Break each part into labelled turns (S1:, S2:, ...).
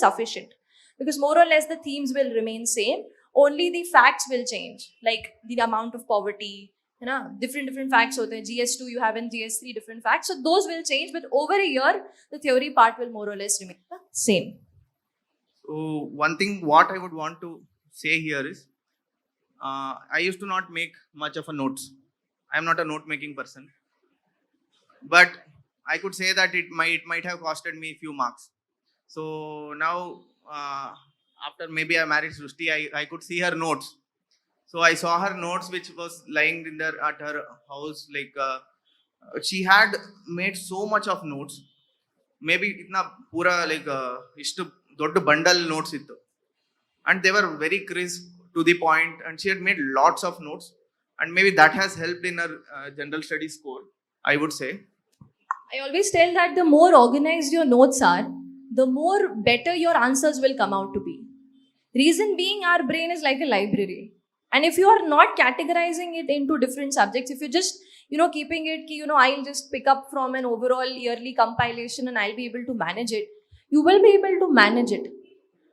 S1: sufficient, because more or less the themes will remain same. Only the facts will change, like the amount of poverty. Different facts hote hain. GS2 you have in GS3 different facts, so those will change. But over a year, the theory part will more or less remain the same.
S2: So one thing what I would want to say here is, I used to not make much of a notes. I am not a note making person, but I could say that it might have costed me a few marks. So now, after maybe I married Srushti, I could see her notes. So I saw her notes which was lying in there at her house. Like, she had made so much of notes. Maybe itna pura like ishtu doddu bundle notes ittu, and they were very crisp to the point, and she had made lots of notes, and maybe that has helped in her general study score, I would say.
S1: I always tell that the more organized your notes are, the more better your answers will come out to be. Reason being, our brain is like a library. And if you are not categorizing it into different subjects, if you're just, keeping it, I'll just pick up from an overall yearly compilation and I'll be able to manage it, you will be able to manage it.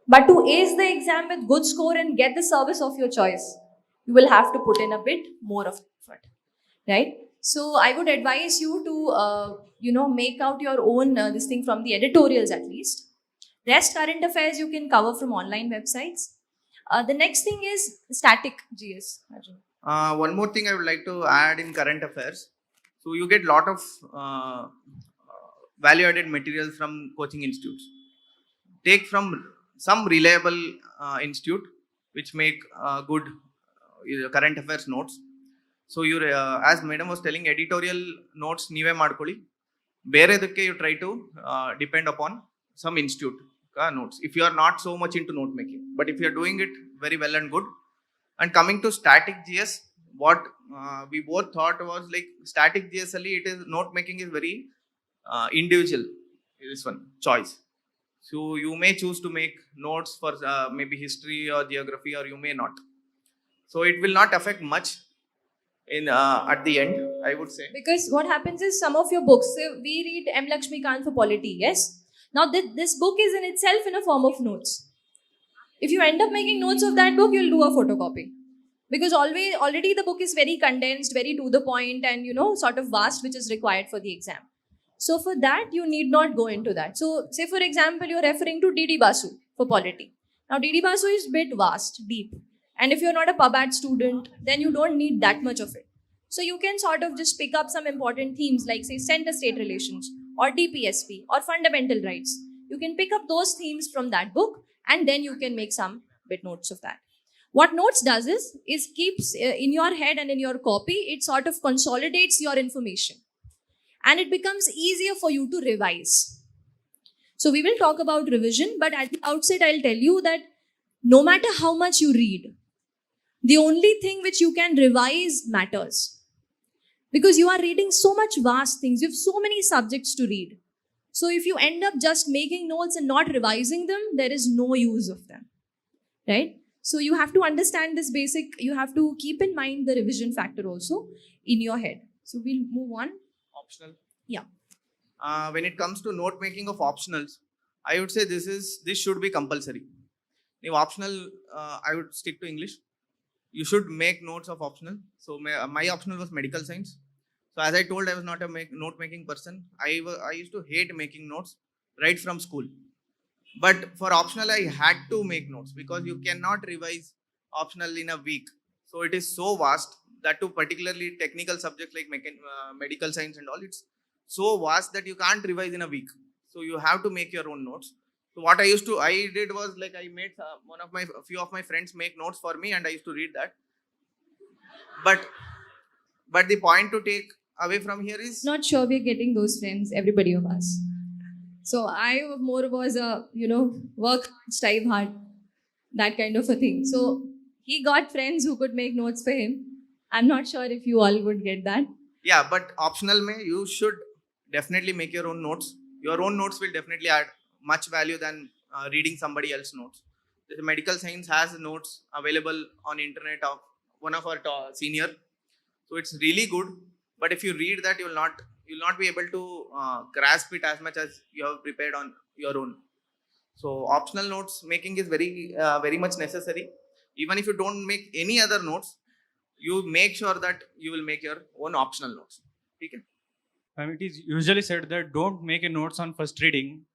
S1: But to ace the exam with good score and get the service of your choice, you will have to put in a bit more of effort, right? So I would advise you to, make out your own this thing from the editorials at least. Rest current affairs you can cover from online websites. The next thing is static GS. Arjun.
S2: One more thing I would like to add in current affairs. So you get lot of value-added materials from coaching institutes. Take from some reliable institute which make good current affairs notes. So you, as madam was telling, editorial notes ನೀವೇ ಮಾಡ್ಕೊಳ್ಳಿ. ಬೇರೆದಕ್ಕೆ you try to depend upon some institute notes if you are not so much into note making. But if you are doing it very well and good. And coming to static GS, what we both thought was like static GSLE, it is note making is very individual. This one choice. So you may choose to make notes for maybe history or geography, or you may not. So it will not affect much in at the end, I would say.
S1: Because what happens is some of your books, say we read M. Lakshmikant for polity, yes? Now this book is in itself in a form of notes. If you end up making notes of that book, you'll do a photocopy. Because already the book is very condensed, very to the point, and sort of vast, which is required for the exam. So for that, you need not go into that. So say for example, you're referring to D.D. Basu for polity. Now D.D. Basu is bit vast, deep. And if you're not a PubAd student, then you don't need that much of it. So you can sort of just pick up some important themes like say center-state relations or DPSP or fundamental rights. You can pick up those themes from that book, and then you can make some bit notes of that. What notes does is keeps in your head and in your copy, it sort of consolidates your information. And it becomes easier for you to revise. So we will talk about revision, but at the outset, I'll tell you that no matter how much you read, the only thing which you can revise matters. Because you are reading so much vast things, you have so many subjects to read. So if you end up just making notes and not revising them, there is no use of them, right? So you have to understand this basic, you have to keep in mind the revision factor also in your head. So we'll move on.
S2: Optional.
S1: Yeah.
S2: When it comes to note making of optionals, I would say this should be compulsory. If optional, I would stick to English. You should make notes of optional. So my optional was medical science. So as I told, I was not a note making person. I used to hate making notes right from school. But for optional, I had to make notes because you cannot revise optional in a week. So it is so vast, that too particularly technical subjects like medical science and all. It's so vast that you can't revise in a week. So you have to make your own notes. So what I did was like I made a few of my friends make notes for me, and I used to read that. But the point to take away from here is,
S1: Not sure we're getting those friends, everybody of us. So I more was a, work, strive hard, that kind of a thing. So he got friends who could make notes for him. I'm not sure if you all would get that.
S2: Yeah, but optional you should definitely make your own notes. Your own notes will definitely add much value than reading somebody else's notes. The medical science has notes available on internet of one of our senior. So it's really good. But if you read that, you'll not be able to grasp it as much as you have prepared on your own. So optional notes making is very much necessary. Even if you don't make any other notes, you make sure that you will make your own optional notes. Okay?
S3: It is usually said that don't make a notes on first reading,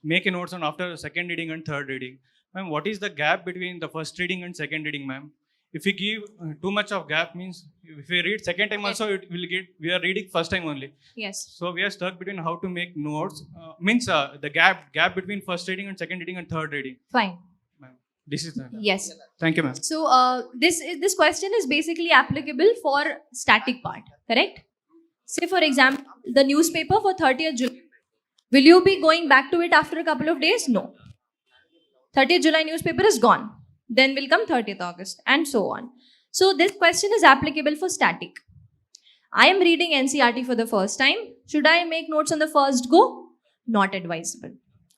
S3: make a notes on after second reading and third reading. Ma'am, what is the gap between the first reading and second reading, ma'am? If we give too much of gap, means if we read second time also, it will get, we are reading first time only.
S1: Yes.
S3: So we are stuck between how to make notes. Means the gap between first reading and second reading and third reading.
S1: Fine.
S3: Ma'am, this is the.
S1: Yes.
S3: Thank you, ma'am.
S1: So this question is basically applicable for static part, correct? Say for example, the newspaper for 30th July. Will you be going back to it after a couple of days? No. 30th July newspaper is gone. Then will come 30th August and so on. So this question is applicable for static. I am reading NCERT for the first time. Should I make notes on the first go? Not advisable.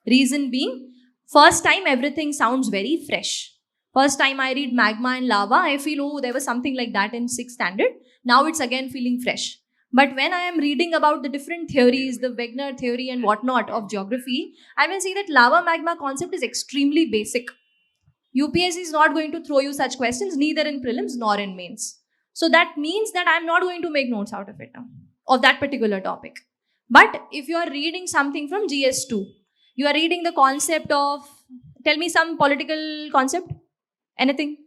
S1: Reason being, first time everything sounds very fresh. First time I read magma and lava, I feel, oh, there was something like that in 6th standard. Now it's again feeling fresh. But when I am reading about the different theories, the Wegener theory and whatnot of geography, I will see that lava magma concept is extremely basic. UPSC is not going to throw you such questions, neither in prelims nor in mains. So that means that I am not going to make notes out of it now, of that particular topic. But if you are reading something from GS2, you are reading the concept of, tell me some political concept, anything.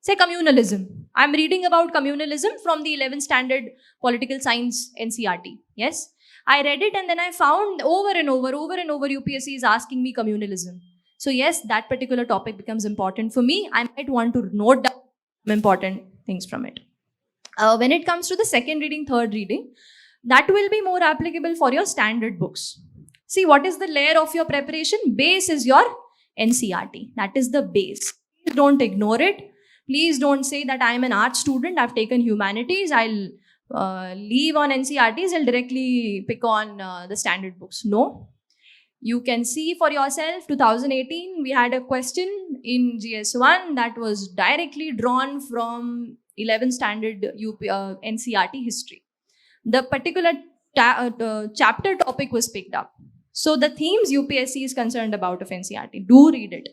S1: Say communalism. I'm reading about communalism from the 11th standard political science NCERT. Yes. I read it and then I found over and over UPSC is asking me communalism. So yes, that particular topic becomes important for me. I might want to note down some important things from it. When it comes to the second reading, third reading, that will be more applicable for your standard books. See, what is the layer of your preparation? Base is your NCERT. That is the base. Please don't ignore it. Please don't say that I am an art student, I've taken humanities, I'll leave on NCERTs, I'll directly pick on the standard books. No. You can see for yourself, 2018, we had a question in GS1 that was directly drawn from 11th standard NCERT history. The particular chapter topic was picked up. So the themes UPSC is concerned about of NCERT, do read it.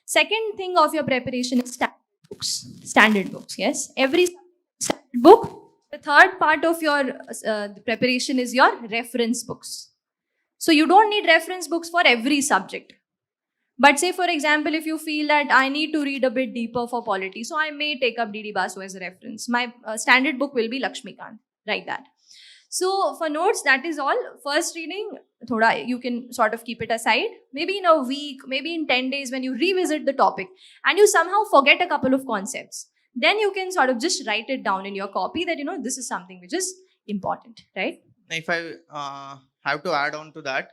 S1: Second thing of your preparation is standard books, yes. Every standard book, the third part of your preparation is your reference books. So you don't need reference books for every subject. But say for example, if you feel that I need to read a bit deeper for polity, so I may take up D.D. Basu as a reference. My standard book will be Lakshmikant, like that. So for notes, that is all. First reading, you can sort of keep it aside. Maybe in a week, maybe in 10 days when you revisit the topic and you somehow forget a couple of concepts, then you can sort of just write it down in your copy that, this is something which is important, right?
S2: If I have to add on to that,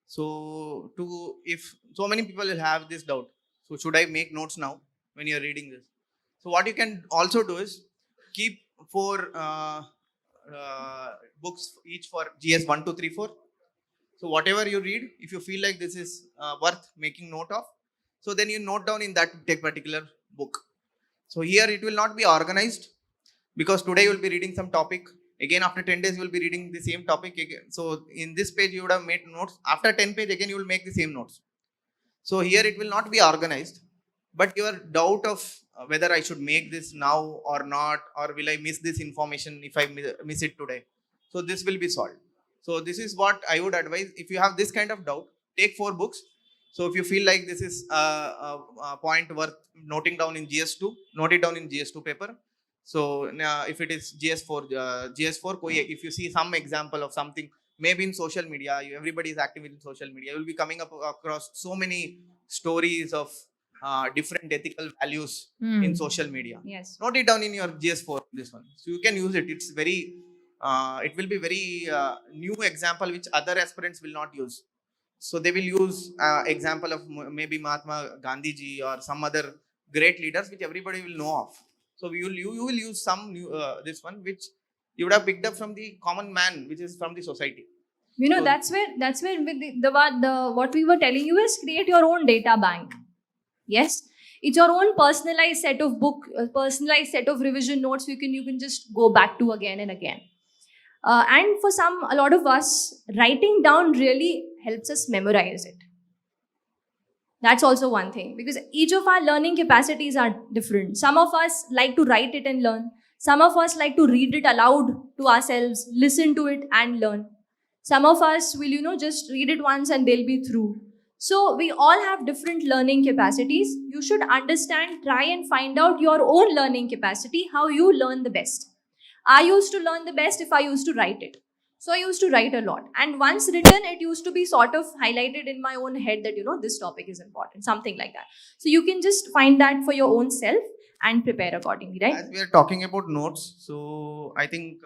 S2: so if so many people will have this doubt, so should I make notes now when you're reading this? So what you can also do is keep 4 books each for GS 1, 2, 3, 4. So whatever you read, if you feel like this is worth making note of, so then you note down in that particular book. So here it will not be organized, because today you will be reading some topic. Again, after 10 days, you will be reading the same topic again. So in this page, you would have made notes. After 10 page, again, you will make the same notes. So here it will not be organized, but your doubt of whether I should make this now or not, or will I miss this information if I miss it today. So this will be solved. So this is what I would advise. If you have this kind of doubt, take 4 books. So if you feel like this is a point worth noting down in GS2, note it down in GS2 paper. So if it is GS4, if you see some example of something, maybe in social media, everybody is active in social media, you will be coming up across so many stories of different ethical values in social media.
S1: Yes.
S2: Note it down in your GS4, this one. So you can use it. It's very, it will be very new example which other aspirants will not use. So they will use example of maybe Mahatma Gandhi ji or some other great leaders which everybody will know of. So you will use some new, this one which you would have picked up from the common man, which is from the society. So,
S1: that's where the what we were telling you is create your own data bank. Yes, it's your own personalized set of personalized set of revision notes. You can just go back to again and again. And for a lot of us, writing down really helps us memorize it. That's also one thing, because each of our learning capacities are different. Some of us like to write it and learn. Some of us like to read it aloud to ourselves, listen to it and learn. Some of us will, just read it once and they'll be through. So we all have different learning capacities. You should understand, try and find out your own learning capacity, how you learn the best. I used to learn the best if I used to write it. So I used to write a lot. And once written, it used to be sort of highlighted in my own head that, this topic is important, something like that. So you can just find that for your own self and prepare accordingly, right?
S2: As we are talking about notes, so I think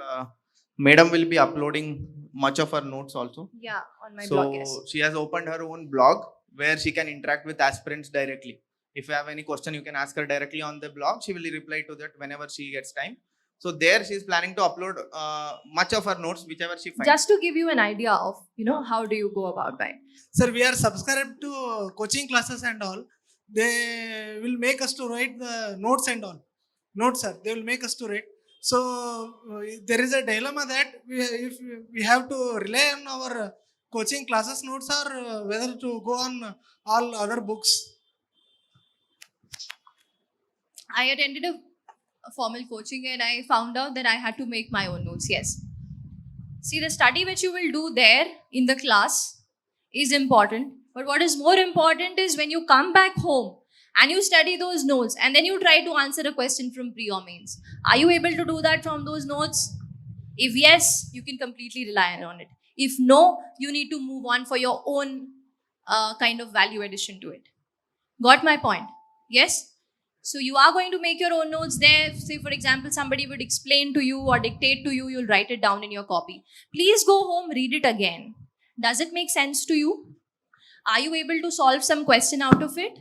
S2: Madam will be uploading much of her notes also.
S1: Yeah, on my
S2: So
S1: blog, yes.
S2: she has opened her own blog where she can interact with aspirants directly. If you have any question, you can ask her directly on the blog. She will reply to that whenever she gets time. So there she is planning to upload much of her notes, whichever she finds.
S1: Just to give you an idea of, how do you go about by.
S4: Sir, we are subscribed to coaching classes and all. They will make us to write the notes and all. Notes, sir. They will make us to write. So there is a dilemma that if we have to rely on our coaching classes notes or whether to go on all other books.
S1: I attended a formal coaching and I found out that I had to make my own notes. Yes. See, the study which you will do there in the class is important. But what is more important is when you come back home and you study those notes and then you try to answer a question from pre or mains. Are you able to do that from those notes? If yes, you can completely rely on it. If no, you need to move on for your own kind of value addition to it. Got my point? Yes? So you are going to make your own notes there. Say, for example, somebody would explain to you or dictate to you, you'll write it down in your copy. Please go home, read it again. Does it make sense to you? Are you able to solve some question out of it?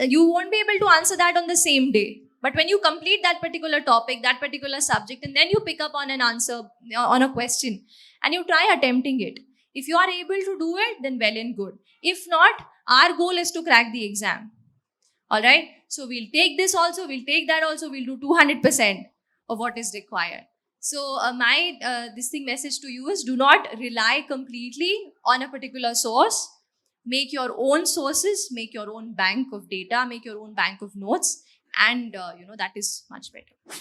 S1: You won't be able to answer that on the same day. But when you complete that particular topic, that particular subject, and then you pick up on an answer, on a question, and you try attempting it. If you are able to do it, then well and good. If not, our goal is to crack the exam. All right. So we'll take this also, we'll take that also, we'll do 200% of what is required. So my message to you is, do not rely completely on a particular source. Make your own sources, make your own bank of data, make your own bank of notes, and that is much better.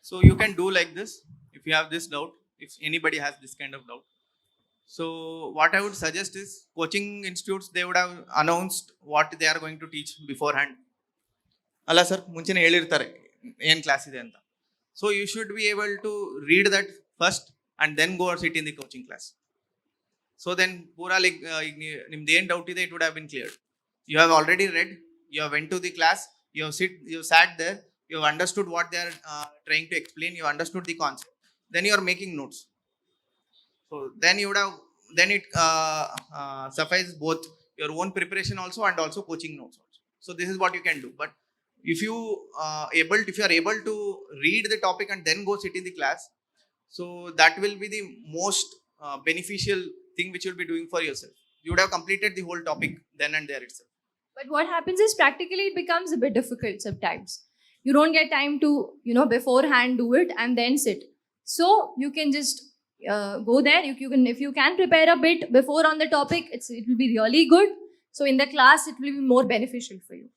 S2: So you can do like this if you have this doubt, if anybody has this kind of doubt. So what I would suggest is, coaching institutes, they would have announced what they are going to teach beforehand. Alla sir, ಮುಂಚೆನೇ ಹೇಳಿರ್ತಾರೆ ಏನು class ಇದೆ ಅಂತ. So you should be able to read that first and then go or sit in the coaching class. So then pura like nimde ಏನು doubt ಇದೆ, it would have been cleared. You have already read, you have went to the class, you sat there, you have understood what they are trying to explain, you understood the concept, then you are making notes. So then you would have, then it suffices both your own preparation also and also coaching notes also. So this is what you can do. But if you are able to read the topic and then go sit in the class, so that will be the most beneficial thing which you'll be doing for yourself. You would have completed the whole topic then and there itself.
S1: But what happens is, practically it becomes a bit difficult sometimes. You don't get time to, beforehand do it and then sit. So you can just go there. If you can prepare a bit before on the topic, it will be really good. So in the class, it will be more beneficial for you.